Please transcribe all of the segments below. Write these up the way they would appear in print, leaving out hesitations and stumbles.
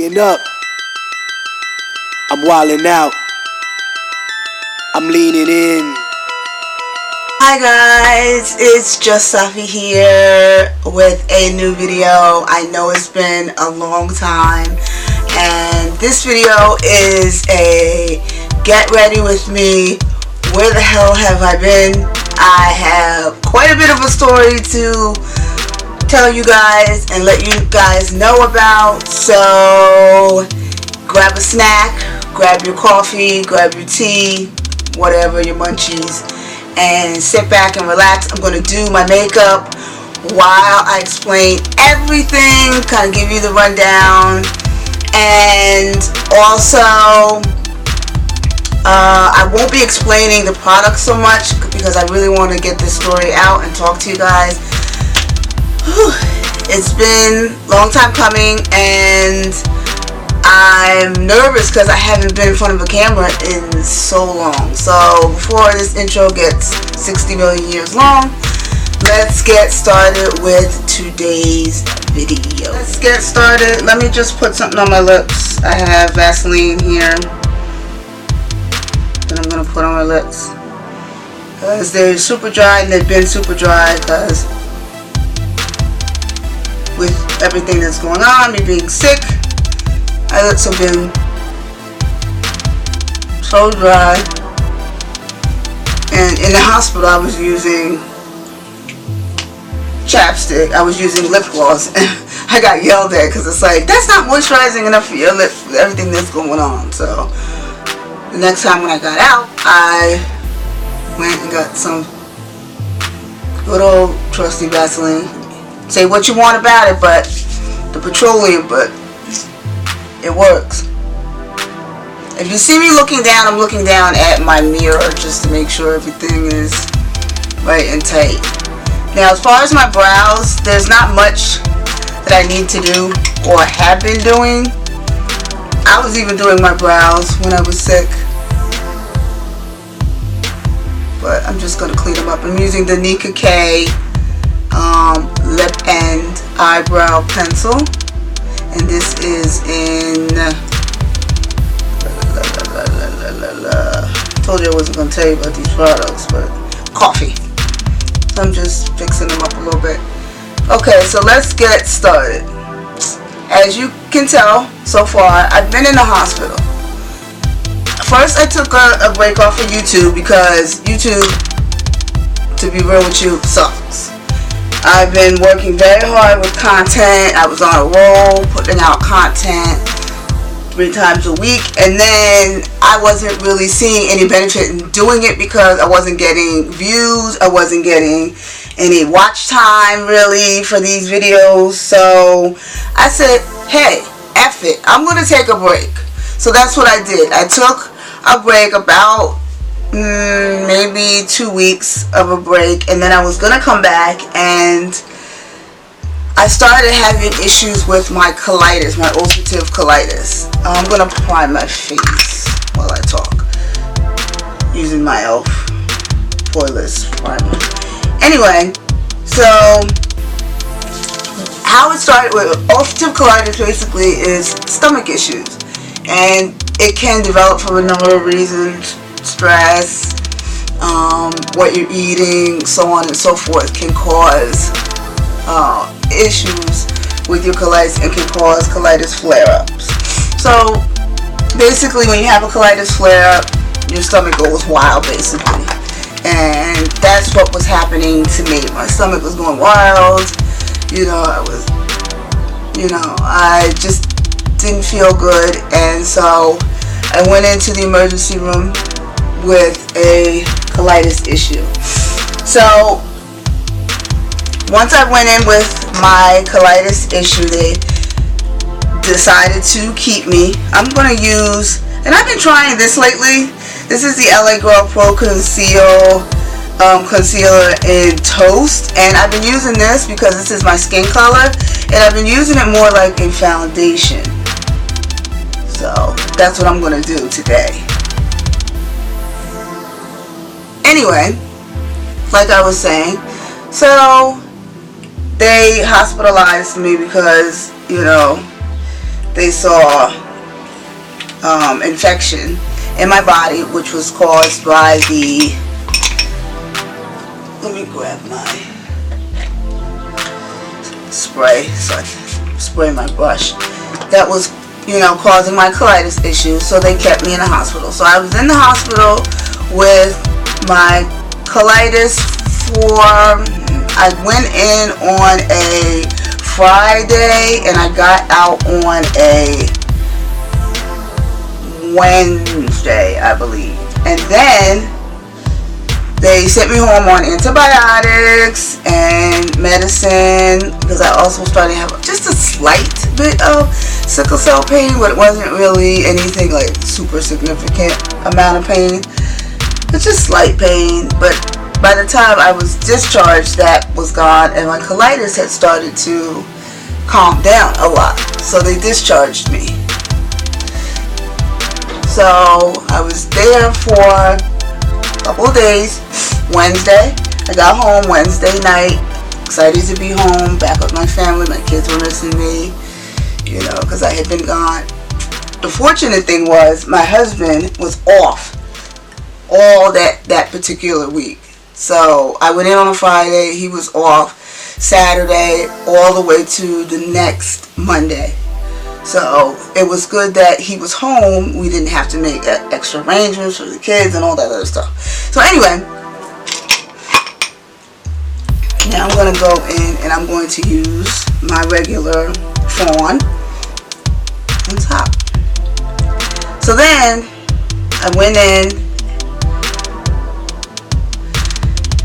staying up. I'm wilding out. I'm leaning in. Hi guys, it's just Safi here with a new video. I know it's been a long time, and this video is a get ready with me. Where the hell have I been? I have quite a bit of a story to tell you guys and let you guys know about. So grab a snack, grab your coffee, grab your tea, whatever, your munchies, and sit back and relax. I'm going to do my makeup while I explain everything, kind of give you the rundown. And also I won't be explaining the product so much because I really want to get this story out and talk to you guys. It's been a long time coming, and I'm nervous because I haven't been in front of a camera in so long. So before this intro gets 60 million years long, let's get started with today's video. Let's get started. Let me just put something on my lips. I have Vaseline here that I'm going to put on my lips because they're super dry, and they've been super dry because with everything that's going on, me being sick, my lips have been so dry. And in the hospital I was using chapstick, I was using lip gloss, and I got yelled at because it's like, that's not moisturizing enough for your lips with everything that's going on. So the next time when I got out, I went and got some good old trusty Vaseline. Say what you want about it, but the petroleum, but it works. If you see me looking down, I'm looking down at my mirror just to make sure everything is right and tight. Now, as far as my brows, there's not much that I need to do or have been doing. I was even doing my brows when I was sick, but I'm just going to clean them up. I'm using the Nika K lip and eyebrow pencil, and this is in told you I wasn't going to tell you about these products, but coffee. So I'm just fixing them up a little bit. Okay, so let's get started. As you can tell so far, I've been in the hospital. First, I took a break off of YouTube because YouTube, to be real with you, sucks. I've been working very hard with content. I was on a roll, putting out content 3 times a week, and then I wasn't really seeing any benefit in doing it because I wasn't getting views, I wasn't getting any watch time really for these videos. So I said, hey, F it, I'm going to take a break. So that's what I did. I took a break, about maybe 2 weeks of a break, and then I was gonna come back, and I started having issues with my colitis, my ulcerative colitis. I'm gonna prime my face while I talk using my e.l.f. poreless primer. Anyway, so how it started with ulcerative colitis basically is stomach issues, and it can develop for a number of reasons. Stress, what you're eating, so on and so forth can cause issues with your colitis and can cause colitis flare-ups. So basically when you have a colitis flare-up, your stomach goes wild basically, and that's what was happening to me. My stomach was going wild, I just didn't feel good, and so I went into the emergency room with a colitis issue. So once I went in with my colitis issue, they decided to keep me. I'm going to use, and I've been trying this lately, this is the LA Girl Pro Concealer in Toast, and I've been using this because this is my skin color, and I've been using it more like a foundation. So that's what I'm going to do today. Anyway, like I was saying, so they hospitalized me because, they saw infection in my body, which was caused by the, let me grab my spray so I can spray my brush, that was, you know, causing my colitis issues. So they kept me in the hospital. So I was in the hospital with my colitis I went in on a Friday and I got out on a Wednesday, I believe. And then they sent me home on antibiotics and medicine, because I also started to have just a slight bit of sickle cell pain, but it wasn't really anything like super significant amount of pain. It's just slight pain. But by the time I was discharged, that was gone, and my colitis had started to calm down a lot. So they discharged me. So I was there for a couple of days. Wednesday, I got home Wednesday night, excited to be home, back with my family. My kids were missing me, you know, because I had been gone. The fortunate thing was my husband was off all that particular week. So I went in on a Friday, he was off Saturday all the way to the next Monday. So it was good that he was home. We didn't have to make extra arrangements for the kids and all that other stuff. So anyway, now I'm going to go in and I'm going to use my regular Fawn on top. So then I went in,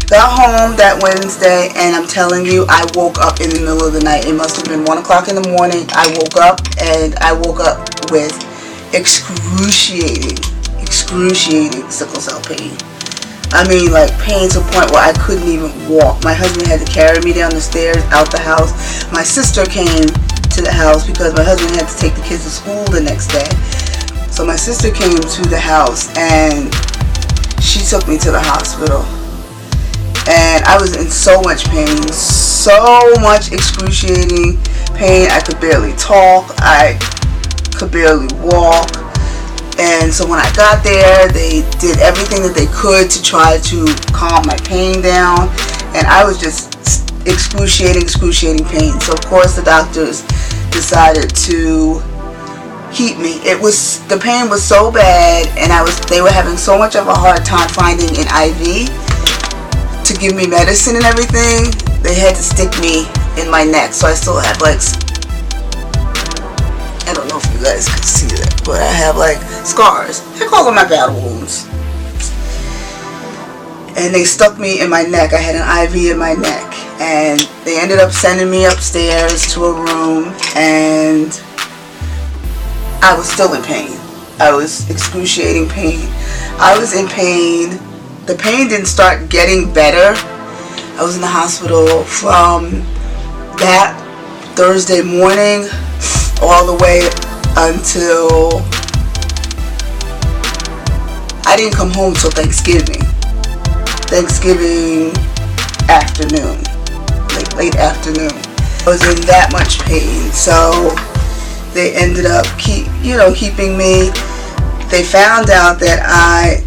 got home that Wednesday, and I'm telling you, I woke up in the middle of the night. It must have been 1 o'clock in the morning. I woke up, and I woke up with excruciating sickle cell pain. I mean, like pain to the point where I couldn't even walk. My husband had to carry me down the stairs out the house. My sister came to the house because my husband had to take the kids to school the next day. So my sister came to the house and she took me to the hospital. And I was in so much pain, so much excruciating pain. I could barely talk. I could barely walk. And so when I got there, they did everything that they could to try to calm my pain down. And I was just excruciating pain. So of course the doctors decided to keep me. The pain was so bad, and they were having so much of a hard time finding an IV to give me medicine and everything. They had to stick me in my neck. So I still have like, I don't know if you guys can see that, but I have like scars. I call them my battle wounds. And they stuck me in my neck. I had an IV in my neck. And they ended up sending me upstairs to a room, and I was still in pain. I was excruciating pain. I was in pain. The pain didn't start getting better. I was in the hospital from that Thursday morning all the way until I didn't come home till Thanksgiving afternoon, like late afternoon. I was in that much pain, so they ended up keeping me. They found out that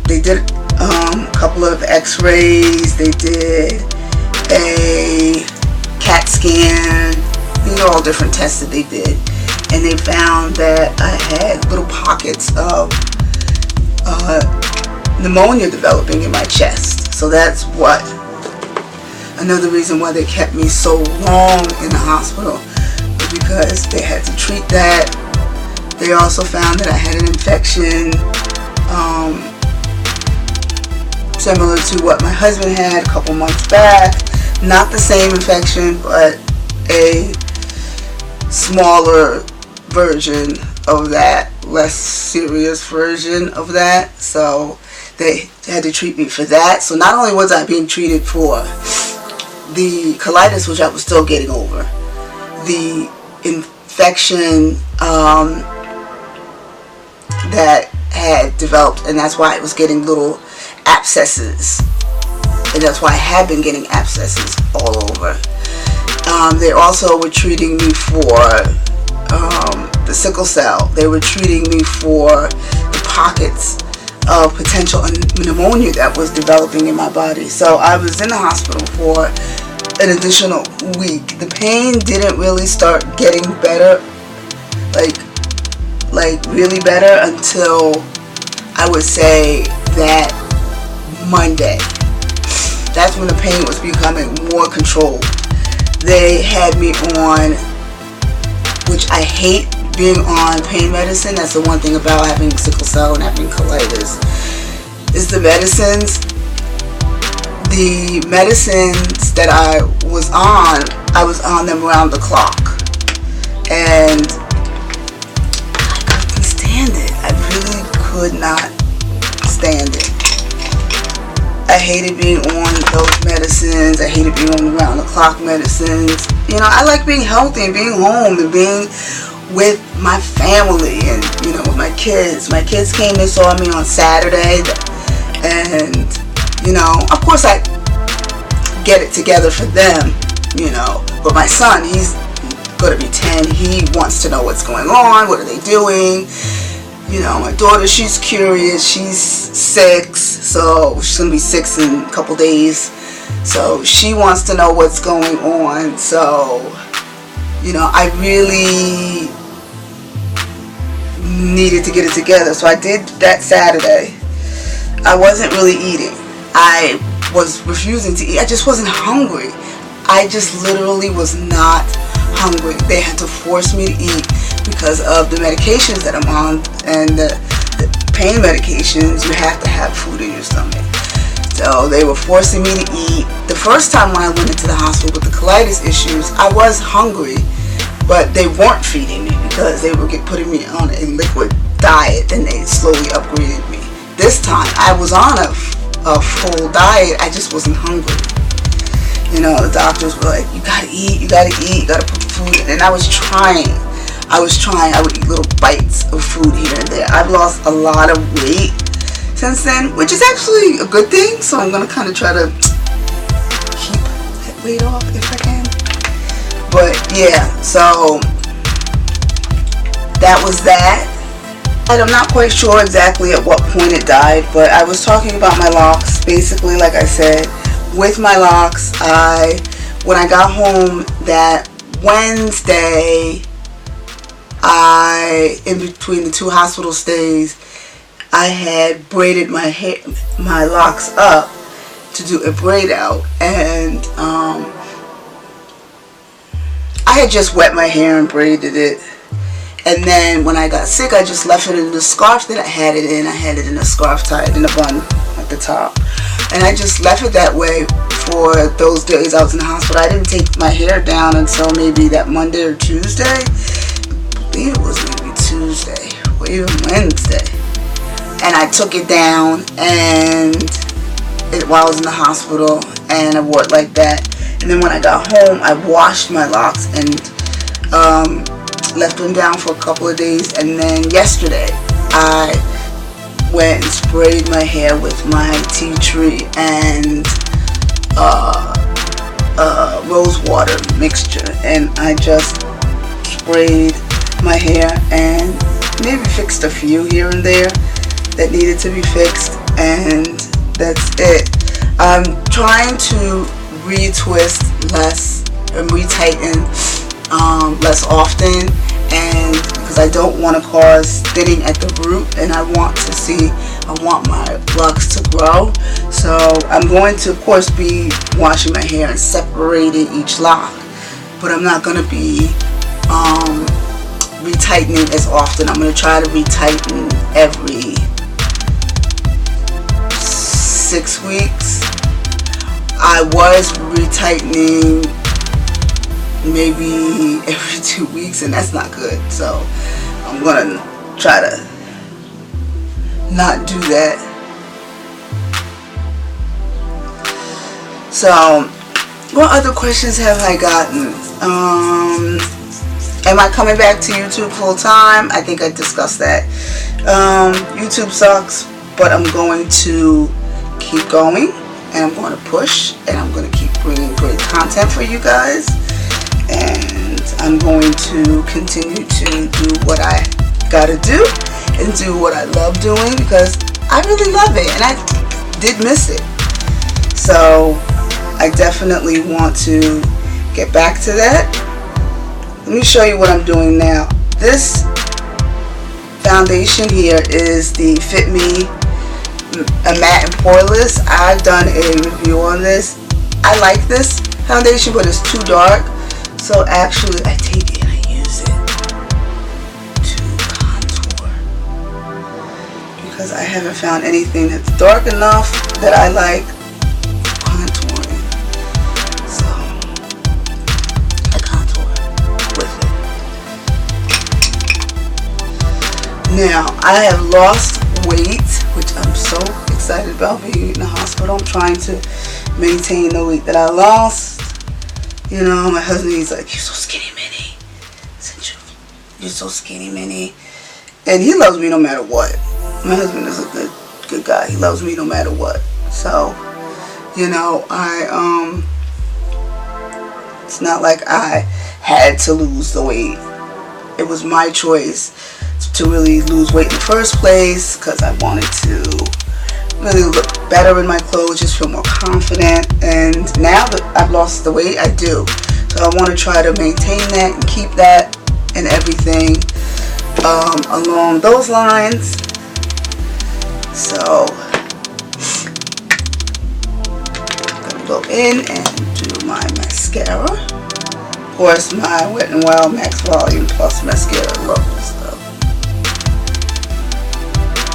they did a couple of x-rays, they did a CAT scan, all different tests that they did, and they found that I had little pockets of pneumonia developing in my chest. So that's another reason why they kept me so long in the hospital, because they had to treat that. They also found that I had an infection similar to what my husband had a couple months back. Not the same infection, but a smaller version of that, less serious version of that. So they had to treat me for that. So not only was I being treated for the colitis, which I was still getting over, the infection that had developed, and that's why it was getting little abscesses, and that's why I had been getting abscesses all over. They also were treating me for the sickle cell. They were treating me for the pockets of potential pneumonia that was developing in my body. So I was in the hospital for an additional week. The pain didn't really start getting better, like really better, until I would say that Monday. That's when the pain was becoming more controlled. They had me on, which I hate being on pain medicine. That's the one thing about having sickle cell and having colitis, is the medicines. The medicines that I was on them around the clock. And I couldn't stand it. I really could not stand it. I hated being on those medicines. I hated being on around the clock medicines. You know, I like being healthy and being home and being with my family and, you know, with my kids. My kids came and saw me on Saturday, and, you know, of course I get it together for them, you know, but my son, he's going to be 10. He wants to know what's going on. What are they doing? You know, my daughter, she's curious. She's 6, so she's going to be 6 in a couple days. So she wants to know what's going on. So, you know, I really needed to get it together. So I did that Saturday. I wasn't really eating. I was refusing to eat. I just wasn't hungry. I just literally was not hungry. They had to force me to eat because of the medications that I'm on, and the pain medications. You have to have food in your stomach. So they were forcing me to eat. The first time when I went into the hospital with the colitis issues, I was hungry, but they weren't feeding me because they were putting me on a liquid diet, and they slowly upgraded me. This time I was on a full diet. I just wasn't hungry. You know, the doctors were like, you gotta eat, you gotta eat, you gotta put food in. And I was trying. I would eat little bites of food here and there. I've lost a lot of weight since then, which is actually a good thing. So I'm gonna kind of try to keep that weight off if I can. But yeah, so that was that. And I'm not quite sure exactly at what point it died, but I was talking about my locks. Basically, like I said, with my locks, when I got home that Wednesday, in between the 2 hospital stays, I had braided my locks up to do a braid out, and I had just wet my hair and braided it. And then when I got sick, I just left it in the scarf that I had it in. I had it in a scarf tied in a bun at the top. And I just left it that way for those days I was in the hospital. I didn't take my hair down until maybe that Monday or Tuesday. I believe it was maybe Tuesday or even Wednesday. And I took it down while I was in the hospital, and I wore it like that. And then when I got home, I washed my locks and left them down for a couple of days, and then yesterday I went and sprayed my hair with my tea tree and rose water mixture, and I just sprayed my hair and maybe fixed a few here and there that needed to be fixed, and that's it. I'm trying to retwist less and retighten less often, and because I don't want to cause thinning at the root, and I want my locks to grow. So I'm going to, of course, be washing my hair and separating each lock, but I'm not going to be retightening as often. I'm going to try to retighten every 6 weeks. I was retightening maybe every 2 weeks, and that's not good. So I'm gonna try to not do that. So what other questions have I gotten? Am I coming back to YouTube full time? I think I discussed that. YouTube sucks, but I'm going to keep going, and I'm going to push, and I'm going to keep bringing great content for you guys. And I'm going to continue to do what I gotta do and do what I love doing, because I really love it and I did miss it. So I definitely want to get back to that. Let me show you what I'm doing now. This foundation here is the Fit Me a Matte and Poreless. I've done a review on this. I like this foundation, but it's too dark. So actually I take it and I use it to contour, because I haven't found anything that's dark enough that I like contouring. So I contour with it. Now I have lost weight, which I'm so excited about being in the hospital. I'm trying to maintain the weight that I lost. You know, my husband, he's like, "You're so skinny, Minnie." I said, "You're so skinny, Minnie." And he loves me no matter what. My husband is a good guy. He loves me no matter what. So, you know, it's not like I had to lose the weight. It was my choice to really lose weight in the first place, because I wanted to really look better in my clothes, just feel more confident. And now that I've lost the weight, I do. So I want to try to maintain that and keep that and everything along those lines. So I'm going to go in and do my mascara. Of course, my Wet n Wild Max Volume Plus mascara. I love this stuff.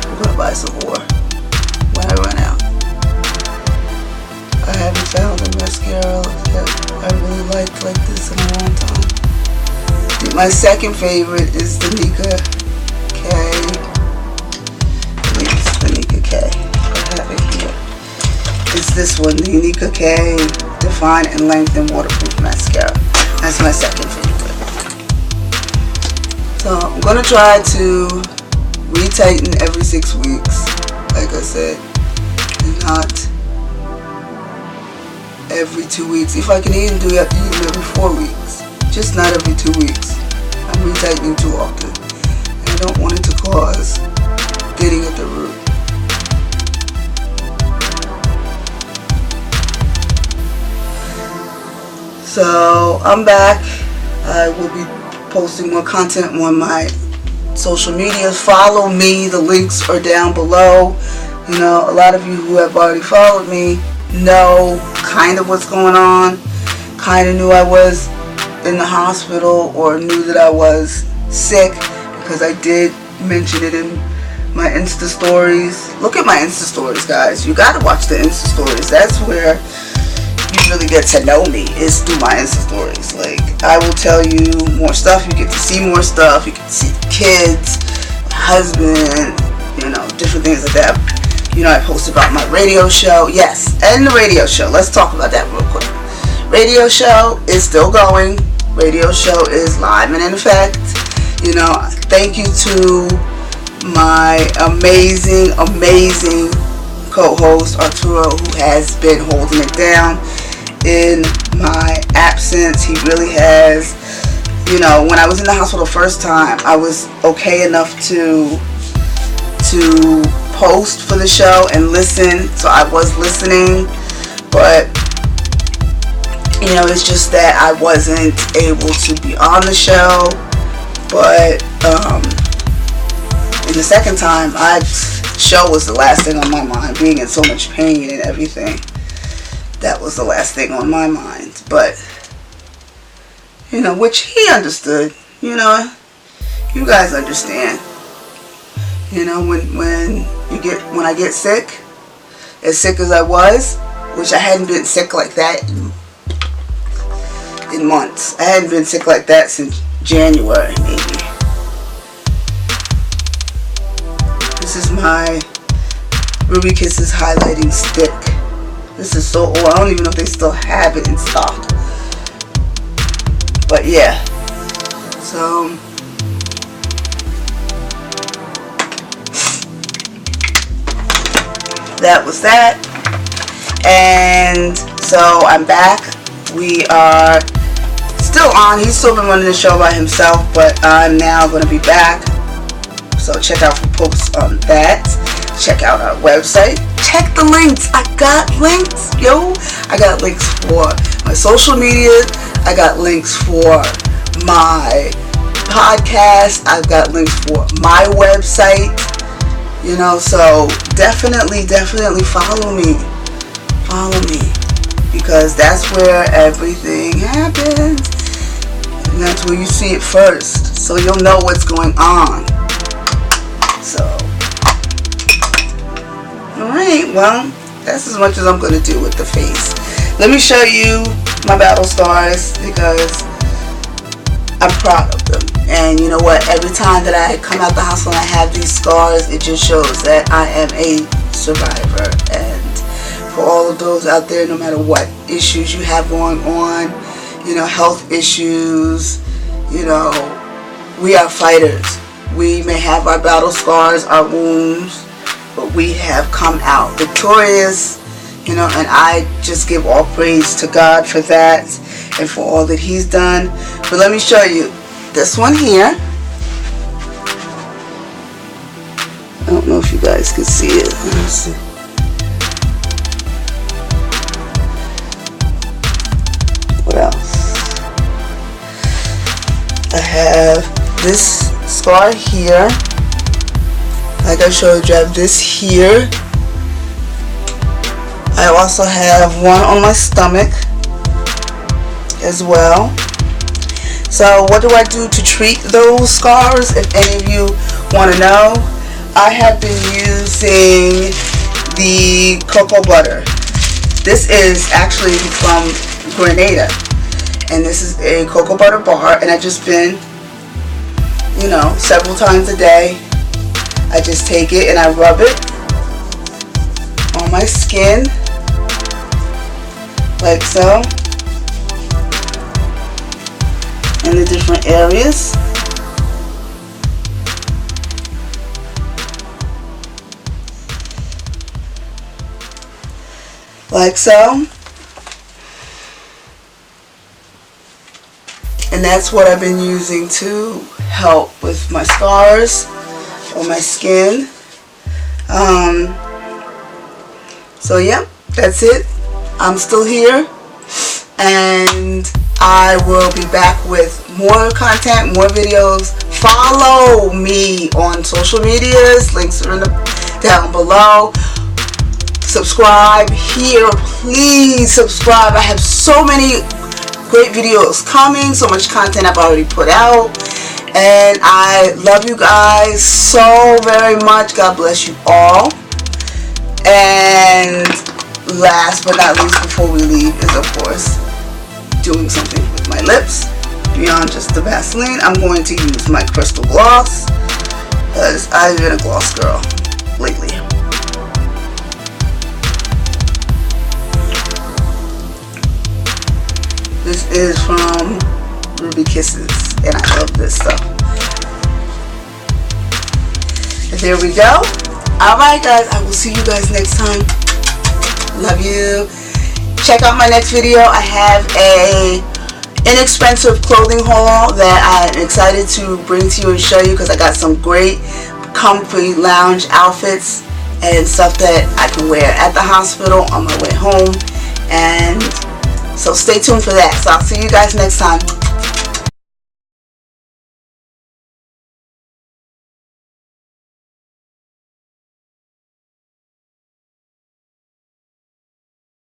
I'm going to buy some more when I run out. I haven't found a mascara that I really liked like this in a long time. I think my second favorite is the Nika K. I believe it's the Nika K. I have it here. It's this one, the Nika K Define and Lengthen Waterproof Mascara. That's my second favorite. So I'm going to try to retighten every 6 weeks, like I said, and not every 2 weeks. If I can even do it even every 4 weeks, just not every 2 weeks. I'm retightening too often, and I don't want it to cause thinning at the root. So I'm back. I will be posting more content on my social media. Follow me. The links are down below. You know, a lot of you who have already followed me know kind of what's going on. Kind of knew I was in the hospital, or knew that I was sick, because I did mention it in my Insta stories. Look at my Insta stories, guys. You gotta watch the Insta stories. That's where you really get to know me, is through my Insta stories. Like, I will tell you more stuff. You get to see more stuff. You get to see kids, my husband, you know, different things like that. You know, I post about my radio show. Yes, and the radio show. Let's talk about that real quick. Radio show is still going. Radio show is live and in effect. You know, thank you to my amazing co-host Arturo, who has been holding it down in my absence. He really has. You know, when I was in the hospital the first time, I was okay enough to post for the show and listen, so I was listening, but you know, it's just that I wasn't able to be on the show. But in the second time, show was the last thing on my mind. Being in so much pain and everything, that was the last thing on my mind. But you know, which he understood. You know, you guys understand. You know, when I get sick, as sick as I was, which I hadn't been sick like that in months. I hadn't been sick like that since January, maybe. This is my Ruby Kisses highlighting stick. This is so old. I don't even know if they still have it in stock. But yeah. So that was that. And so I'm back. We are still on. He's still been running the show by himself, but I'm now going to be back. So check out for posts on that. Check out our website. Check the links. I got links, yo. I got links for my social media. I got links for my podcast. I've got links for my website. You know, so definitely follow me. Follow me. Because that's where everything happens. And that's where you see it first. So you'll know what's going on. So, alright, well, that's as much as I'm going to do with the face. Let me show you my battle scars because I'm proud of them. And you know what? Every time that I come out the hospital and I have these scars, it just shows that I am a survivor. And for all of those out there, no matter what issues you have going on, you know, health issues, you know, we are fighters. We may have our battle scars, our wounds, but we have come out victorious, you know, and I just give all praise to God for that and for all that He's done. But let me show you this one here. I don't know if you guys can see it. Let me see. What else? I have this scar here. Like I showed you, I have this here. I also have one on my stomach as well. So what do I do to treat those scars? If any of you want to know, I have been using the cocoa butter. This is actually from Grenada, and this is a cocoa butter bar, and I've just been, you know, several times a day. I just take it and I rub it on my skin like so, in the different areas. Like so. And that's what I've been using to help with my scars on my skin. So yeah, that's it. I'm still here, and I will be back with more content, more videos. Follow me on social medias. Links are down below. Subscribe here. Please subscribe. I have so many great videos coming, so much content I've already put out, and I love you guys so very much. God bless you all. And last but not least, before we leave, is of course doing something with my lips beyond just the Vaseline. I'm going to use my crystal gloss because I've been a gloss girl lately. This is from Ruby Kisses, and I love this stuff. And there we go. Alright guys, I will see you guys next time. Love you. Check out my next video. I have a inexpensive clothing haul that I'm excited to bring to you and show you, because I got some great comfy lounge outfits and stuff that I can wear at the hospital on my way home. And so stay tuned for that. So I'll see you guys next time.